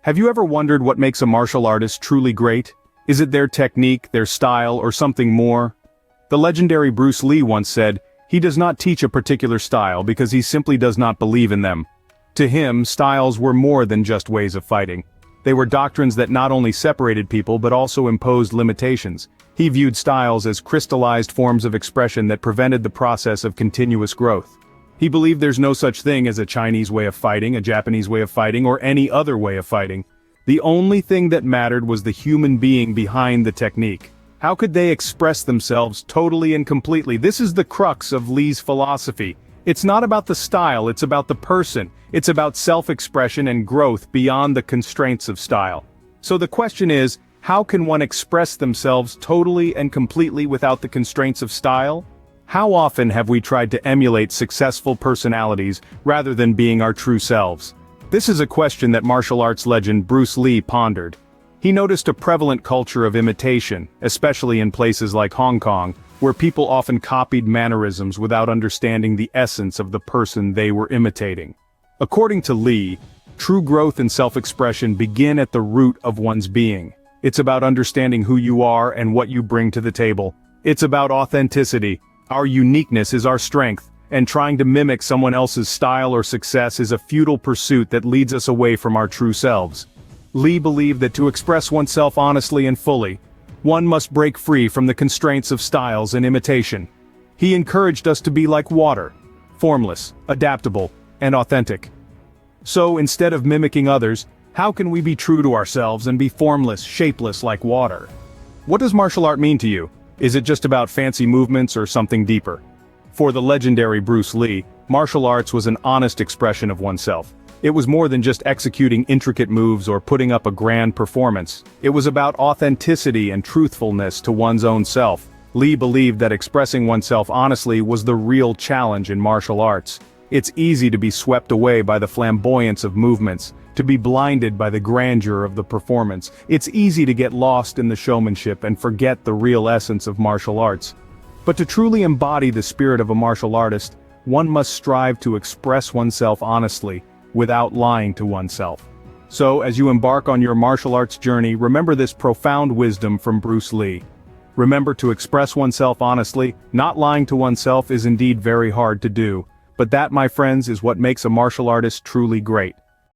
Have you ever wondered what makes a martial artist truly great? Is it their technique, their style, or something more? The legendary Bruce Lee once said, "He does not teach a particular style because he simply does not believe in them." To him, styles were more than just ways of fighting. They were doctrines that not only separated people but also imposed limitations. He viewed styles as crystallized forms of expression that prevented the process of continuous growth. He believed there's no such thing as a Chinese way of fighting, a Japanese way of fighting, or any other way of fighting. The only thing that mattered was the human being behind the technique. How could they express themselves totally and completely? This is the crux of Lee's philosophy. It's not about the style, it's about the person. It's about self-expression and growth beyond the constraints of style. So the question is, how can one express themselves totally and completely without the constraints of style? How often have we tried to emulate successful personalities rather than being our true selves? This is a question that martial arts legend Bruce Lee pondered. He noticed a prevalent culture of imitation, especially in places like Hong Kong, where people often copied mannerisms without understanding the essence of the person they were imitating. According to Lee, true growth and self-expression begin at the root of one's being. It's about understanding who you are and what you bring to the table. It's about authenticity. Our uniqueness is our strength, and trying to mimic someone else's style or success is a futile pursuit that leads us away from our true selves. Lee believed that to express oneself honestly and fully, one must break free from the constraints of styles and imitation. He encouraged us to be like water, formless, adaptable, and authentic. So instead of mimicking others, how can we be true to ourselves and be formless, shapeless like water? What does martial art mean to you? Is it just about fancy movements or something deeper? For the legendary Bruce Lee, martial arts was an honest expression of oneself. It was more than just executing intricate moves or putting up a grand performance. It was about authenticity and truthfulness to one's own self. Lee believed that expressing oneself honestly was the real challenge in martial arts. It's easy to be swept away by the flamboyance of movements, to be blinded by the grandeur of the performance. It's easy to get lost in the showmanship and forget the real essence of martial arts. But to truly embody the spirit of a martial artist, one must strive to express oneself honestly, without lying to oneself. So, as you embark on your martial arts journey, remember this profound wisdom from Bruce Lee. Remember to express oneself honestly. Not lying to oneself is indeed very hard to do, but that, my friends, is what makes a martial artist truly great.